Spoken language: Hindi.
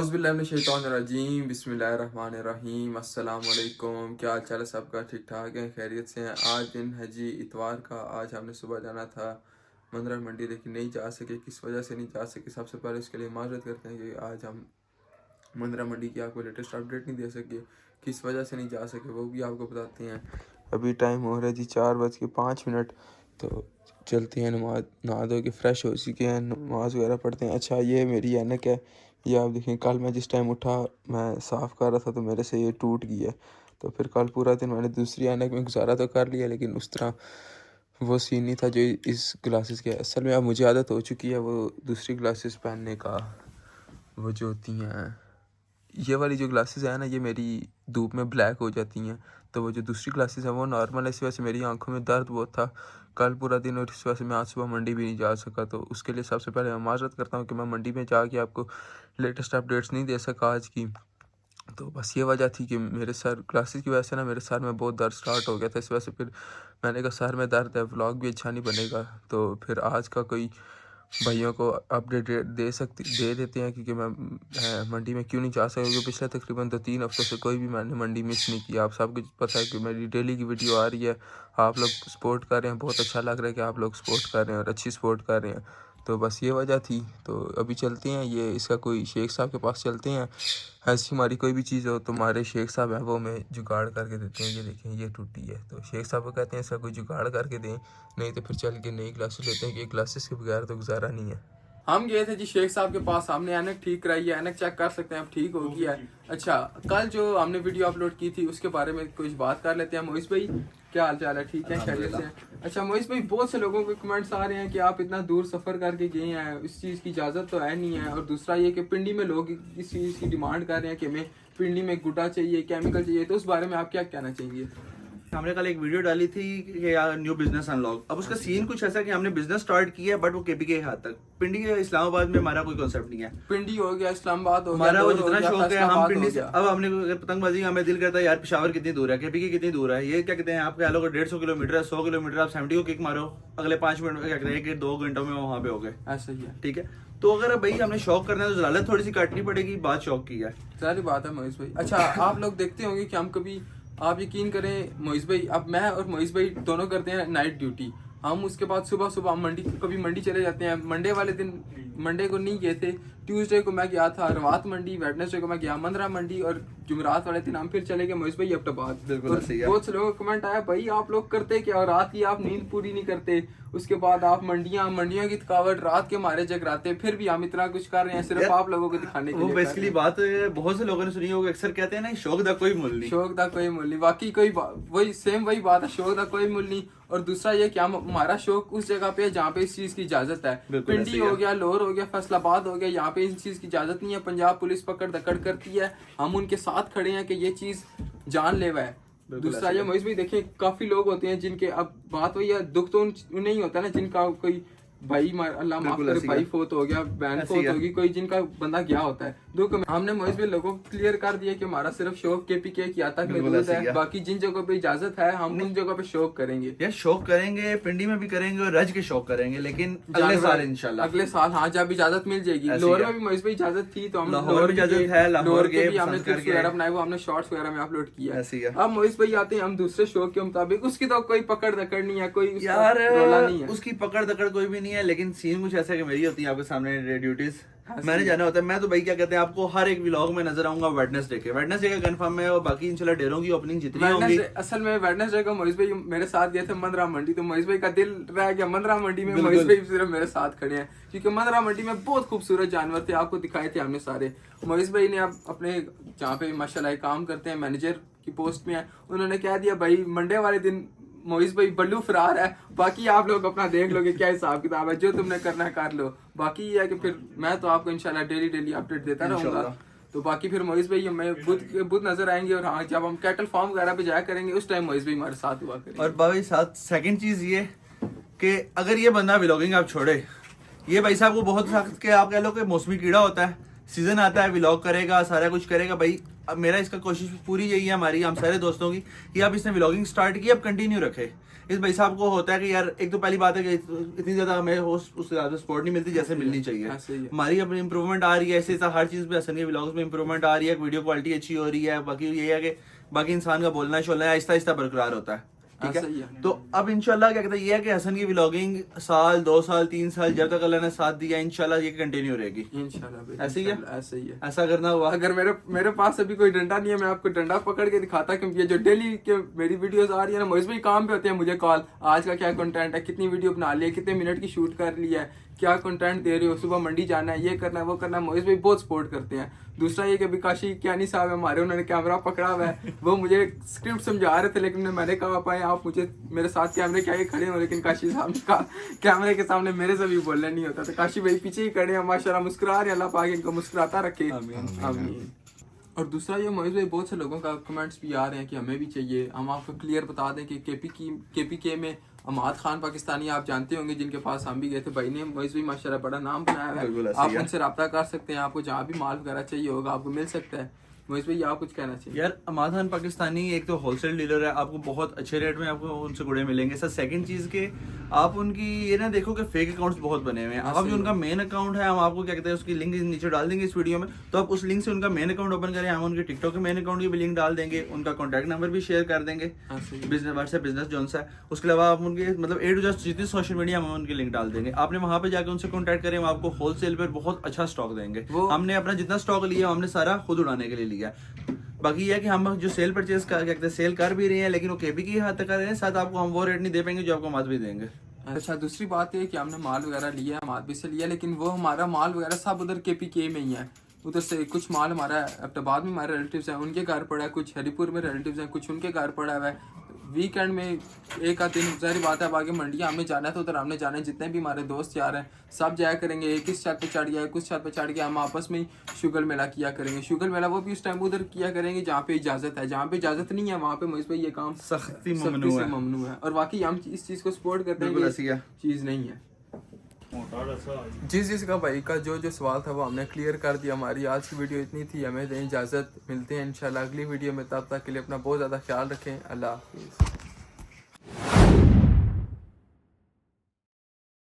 औज़ुबिल्लाहिमिनश्शैतानिर्रजीम बिस्मिल्लाहिर्रहमानिर्रहीम अस्सलाम वालेकुम। क्या हाल चाल है सबका? ठीक ठाक है, खैरियत से हैं। आज दिन है जी इतवार का। आज हमने सुबह जाना था मंदरा मंडी, लेकिन नहीं जा सके। किस वजह से नहीं जा सके, सबसे पहले उसके लिए माजरत करते हैं कि आज हम मंदरा मंडी की आपको लेटेस्ट अपडेट नहीं दे सके। किस वजह से नहीं जा सके वो भी आपको बताते हैं। अभी टाइम हो रहा है जी 4:05। तो चलते हैं, नमाज नहा धो के फ्रेश हो चुके हैं, नमाज वगैरह पढ़ते हैं। अच्छा, ये मेरी ऐनक है, ये आप देखें। कल मैं जिस टाइम उठा, मैं साफ़ कर रहा था तो मेरे से ये टूट गई है। तो फिर कल पूरा दिन मैंने दूसरी ऐनक में गुजारा तो कर लिया, लेकिन उस तरह वो सीन नहीं था जो इस ग्लासेस के। असल में अब मुझे आदत हो चुकी है वो दूसरी ग्लासेस पहनने का। वो जो होती हैं, ये वाली जो ग्लासेस है ना, ये मेरी धूप में ब्लैक हो जाती हैं। तो वो जो दूसरी ग्लासेस हैं वो नॉर्मल है। इस वजह से मेरी आंखों में दर्द बहुत था कल पूरा दिन, और इस वजह से मैं आज सुबह मंडी भी नहीं जा सका। तो उसके लिए सबसे पहले मैं माजरत करता हूँ कि मैं मंडी में जाके आपको लेटेस्ट अपडेट्स नहीं दे सका आज की। तो बस ये वजह थी कि मेरे सर ग्लासेस की वजह से ना मेरे सर में बहुत दर्द स्टार्ट हो गया था। इस वजह से फिर मैंने कहा सर में दर्द है, व्लॉग भी अच्छा नहीं बनेगा। तो फिर आज का कोई भाइयों को अपडेट दे देते हैं, क्योंकि मैं मंडी में क्यों नहीं जा सकता, क्योंकि पिछले तकरीबन 2-3 हफ्तों से कोई भी मैंने मंडी मिस नहीं किया। आप सबको पता है कि मेरी डेली की वीडियो आ रही है, आप लोग सपोर्ट कर रहे हैं, बहुत अच्छा लग रहा है कि आप लोग सपोर्ट कर रहे हैं और अच्छी सपोर्ट कर रहे हैं। तो बस ये वजह थी। तो अभी चलते हैं, ये इसका कोई शेख साहब के पास चलते हैं। ऐसी हमारी कोई भी चीज़ हो तो हमारे शेख साहब हैं, वो हमें जुगाड़ करके देते हैं। ये देखें, ये टूटी है, तो शेख साहब को कहते हैं इसका कोई जुगाड़ करके दें, नहीं तो फिर चल के नई ग्लासेस लेते हैं, कि ग्लासेस के बगैर तो गुजारा नहीं है। हम गए थे जी शेख साहब के पास, हमने ऐनक ठीक कराई है, ऐनक चेक कर सकते हैं, अब ठीक हो गया है। अच्छा, कल जो हमने वीडियो अपलोड की थी उसके बारे में कुछ बात कर लेते हैं। मोइस भाई, क्या हाल चाल है? ठीक है, खैरियत से हैं? अच्छा मोइस भाई, बहुत से लोगों के कमेंट्स आ रहे हैं कि आप इतना दूर सफ़र करके गए हैं, इस चीज़ की इजाज़त तो है नहीं है। और दूसरा ये कि पिंडी में लोग इस चीज़ की डिमांड कर रहे हैं कि हमें पिंडी में गुड्डा चाहिए, केमिकल चाहिए। तो उस बारे में आप क्या कहना चाहेंगे? हमने कल एक वीडियो डाली थी कि यार न्यू बिजनेस अनलॉक। अब उसका सीन कुछ ऐसा कि हमने बिजनेस स्टार्ट किया है, बट वो केपी के हाथ तक। पिंडी के इस्लामाबाद में हमारा कोई कॉन्सेप्ट नहीं है। पिंडी हो गया, इस्लामाबाद हो गया, हमारा वो जितना शौक है हम पिंडी से। अब हमने पतंगबाजी, हमें दिल करता है यार पेशावर कितनी दूर है, केपी की कितनी दूर है, ये क्या कहते हैं आप कह लो 150 किलोमीटर है, 100 किलोमीटर, आप 70 को किक मारो, अगले 5 मिनट में क्या कहते हैं 1-2 घंटों में वहाँ पे हो गए। ऐसा ही है, ठीक है। तो अगर भाई हमने शौक करना है तो जलालत थोड़ी सी काटनी पड़ेगी, बात शौक की है, सारी बात है मोइस भाई। अच्छा, आप लोग देखते होंगे कि हम कभी, आप यकीन करें मोइस भाई, अब मैं और मोइस भाई दोनों करते हैं नाइट ड्यूटी। हम उसके बाद सुबह सुबह हम कभी मंडी चले जाते हैं। मंडे वाले दिन, मंडे को नहीं गए थे, ट्यूसडे को मैं गया था रवात मंडी, वेडनेसडे को मैं गया मंदरा मंडी, और जुमेरात वाले दिन हम फिर चले गए मोइस भाई अब्टाबाद। बहुत से लोगों का कमेंट आया, भाई आप लोग करते क्या, और रात की आप नींद पूरी नहीं करते, उसके बाद आप मंडियों की थकावट रात के मारे जगराते, फिर भी हम इतना कुछ कर रहे हैं सिर्फ आप लोगों को दिखाने के लिए। वो बेसिकली बात बहुत से लोगों ने सुनी होगी, अक्सर कहते हैं ना शौक दा कोई मुल नहीं, शौक दा कोई मुल नहीं। बाकी वही बात है, शौक दा कोई मुल नहीं। और दूसरा ये क्या, हमारा शौक उस जगह पे है जहाँ पे इस चीज की इजाजत है। पिंडी हो गया, लाहौर हो गया, फैसलाबाद हो गया, यहाँ पे इस चीज की इजाजत नहीं है। पंजाब पुलिस पकड़ दकड़ करती है, हम उनके साथ खड़े हैं कि ये चीज जानलेवा है। दूसरा ये मोइस भी देखें, काफी लोग होते हैं जिनके, अब बात वही है, दुख तो उन्हें ही होता है ना जिनका कोई भाई अल्लाह माफ करे भाई फोत हो गया, बहन फोत होगी, कोई जिनका बंदा गया होता है दुख में। हमने मोइस भी लोगों को क्लियर कर दिया कि हमारा सिर्फ शौक केपी के यहाँ तक महदूद है, बाकी जिन जगहों पे इजाजत है हम उन जगहों पे शौक करेंगे। यार शौक करेंगे, पिंडी में भी करेंगे और रज के शौक करेंगे, लेकिन अगले साल इंशाल्लाह, अगले साल, हाँ जब इजाजत मिल जाएगी। लाहौर में भी मोइस भाई इजाजत थी, तो हम लाहौर में इजाजत है, लाहौर के भी हमने क्लिप्स वगैरह बनाए, वो हमने शॉर्ट्स वगैरह में अपलोड किया। अब मोइस भाई आते हैं हम दूसरे शौक के मुताबिक, उसकी तो कोई पकड़ दकड़ नहीं है, कोई यार उसकी पकड़ दकड़ कोई भी नहीं है, लेकिन सीन कुछ ऐसा कि मेरी होती है आपके सामने ड्यूटीज, मैंने जाना होता है। मैं तो भाई क्या कहते हैं, आपको हर एक व्लॉग में नजर आऊंगा वेडनेसडे का कंफर्म है, और बाकी इंशाल्लाह डेरों की ओपनिंग जितनी होंगी। असल में वेडनेसडे को मोइस भाई मेरे साथ गए थे मंदरा मंडी, तो मोइस भाई का दिल रह गया मंदरा मंडी में। मोइस भाई सिर्फ मेरे साथ खड़े हैं, क्योंकि मंदरा मंडी में बहुत खूबसूरत जानवर थे, आपको दिखाए थे हमने सारे। मोइस भाई ने अब अपने जहाँ पे माशाल्लाह काम करते हैं, मैनेजर की पोस्ट में है, उन्होंने कह दिया भाई मंडे वाले दिन मोइस भाई बल्लू फरार है, बाकी आप लोग अपना देख लोगे क्या हिसाब किताब है, जो तुमने करना है कर लो। बाकी ये है कि फिर मैं तो आपको इंशाल्लाह डेली अपडेट देता रहूंगा। तो बाकी फिर मोइस भाई हमें बुध नजर आएंगे, और हाँ जब हम कैटल फार्म वगैरह पे जाया करेंगे उस टाइम मोइस भाई हमारे साथ हुआ करेंगे। और भाई साथ सेकंड चीज ये कि अगर ये बंदा व्लॉगिंग आप छोड़े, ये भाई साहब को बहुत सख्त के आप कह लो कि मौसमी कीड़ा होता है, सीजन आता है व्लॉग करेगा, सारा कुछ करेगा भाई। अब मेरा इसका कोशिश पूरी यही है हमारी, हम सारे दोस्तों की, कि आप इसने व्लॉगिंग स्टार्ट की, अब कंटिन्यू रखे। इस भाई साहब को होता है कि यार एक तो पहली बात है कि इतनी ज्यादा हमें होस्ट उससे ज्यादा सपोर्ट नहीं मिलती जैसे मिलनी चाहिए। हमारी अपनी इंप्रूवमेंट आ रही है, ऐसे हर चीज पे हसन के व्लॉग्स में इंप्रूवमेंट आ रही है, वीडियो क्वालिटी अच्छी हो रही है। बाकी ये है कि बाकी इंसान का बोलना शोलना आहिस्ता आहिस्ता बरकरार होता है, ठीक है। तो अब इंशाल्लाह क्या कहते हैं, ये है कि हसन की व्लॉगिंग साल 2 साल 3 साल जब तक अल्लाह ने साथ दिया इंशाल्लाह ये कंटिन्यू रहेगी इंशाल्लाह। ऐसे ही है, ऐसे ही है, ऐसा करना हुआ। अगर मेरे पास अभी कोई डंडा नहीं है, मैं आपको डंडा पकड़ के दिखाता, क्योंकि ये जो डेली के मेरी वीडियोस आ रही है ना, मोइस भाई काम पे होते हैं, मुझे कॉल, आज का क्या कंटेंट है, कितनी वीडियो बना ली है, कितने मिनट की शूट कर ली है, क्या कंटेंट दे रहे हो, सुबह मंडी जाना है, ये करना है, वो करना है। मोइस भाई बहुत सपोर्ट करते हैं। दूसरा ये कि अभी काशी कियानी साहब है हमारे, उन्होंने कैमरा पकड़ा हुआ है, वो मुझे स्क्रिप्ट समझा रहे थे, लेकिन मैंने कहा पाए आप मुझे मेरे साथ कैमरे के आगे खड़े हो, लेकिन काशी साहब ने कहा कैमरे के सामने मेरे से भी बोलना नहीं होता, तो काशी भाई पीछे ही खड़े हैं, माशाल्लाह मुस्कुरा रहे हैं, अल्लाह पाक इनको मुस्कुराता रखे, आमीन। और दूसरा ये मोहित भाई, बहुत से लोगों का कमेंट्स भी आ रहे हैं कि हमें भी चाहिए। हम आपको क्लियर बता दें कि केपीके में अमाद खान पाकिस्तानी आप जानते होंगे, जिनके पास हम भी गए थे, भाई ने मोहित भाई माशाल्लाह बड़ा नाम बनाया है। आप उनसे रब्ता कर सकते हैं, आपको जहाँ भी माल वगैरह चाहिए होगा आपको मिल सकता है। मोहित भाई आप कुछ कहना चाहिए? यार अमाद खान पाकिस्तानी एक तो होलसेल डीलर है, आपको बहुत अच्छे रेट में आपको उनसे गुड़े मिलेंगे। सर सेकंड चीज के आप उनकी ये ना देखो कि फेक अकाउंट्स बहुत बने हुए हैं। आप जो उनका मेन अकाउंट है, हम आपको क्या कहते हैं उसकी लिंक नीचे डाल देंगे इस वीडियो में, तो आप उस लिंक से उनका मेन अकाउंट ओपन करें। हम उनके टिकटॉक के मेन अकाउंट की भी लिंक डाल देंगे, उनका कॉन्टैक्ट नंबर भी शेयर कर देंगे, बिजनेस व्हाट्सएप बिजनेस जोन सा है। उसके अलावा आप उनके मतलब ए टू जेड जितनी सोशल मीडिया हम उनकी लिंक डाल देंगे, आपने वहाँ पे जाकर उनसे कॉन्टैक्ट करें, हम आपको होलसेल पर बहुत अच्छा स्टॉक देंगे। हमने अपना जितना स्टॉक लिया हमने सारा खुद उड़ाने के लिए लिया। बाकी ये है कि हम जो सेल परचेज क्या कहते हैं सेल कर भी रहे हैं, लेकिन वो केपी की हाथ तक कर रहे हैं, साथ आपको हम वो रेट नहीं दे पाएंगे जो आपको मात भी देंगे। अच्छा, दूसरी बात है कि हमने माल वगैरह लिया है, मात भी से लिया, लेकिन वो हमारा माल वगैरह सब उधर केपीके में ही है। उधर से कुछ माल हमारा अब्टाबाद में हमारे रिलेटिव्स हैं, उनके घर पड़ा है, कुछ हरीपुर में रिलेटिव्स हैं, कुछ उनके घर पड़ा हुआ है। वीकेंड में एक आध दिन जारी बात है, बाकी मंडियाँ हमने जाना है तो उधर हमने जाना है। जितने भी हमारे दोस्त यार हैं सब जाया करेंगे, एक इस छत पे चढ़ गया, कुछ छत पे चढ़ गया, हम आपस में ही शुगर मेला किया करेंगे। शुगर मेला वो भी उस टाइम उधर किया करेंगे जहाँ पे इजाजत है, जहाँ पे इजाजत नहीं है वहाँ पे मोहित भाई ये काम सख्ती से ममनू है। और बाकी हम इस चीज़ को सपोर्ट करते हैं, चीज़ नहीं है। जिसका भाई का जो सवाल था वो हमने क्लियर कर दिया। हमारी आज की वीडियो इतनी थी, हमें दें इजाज़त, मिलते हैं इंशाल्लाह अगली वीडियो में। तब तक के लिए अपना बहुत ज़्यादा ख्याल रखें। अल्लाह हाफिज़।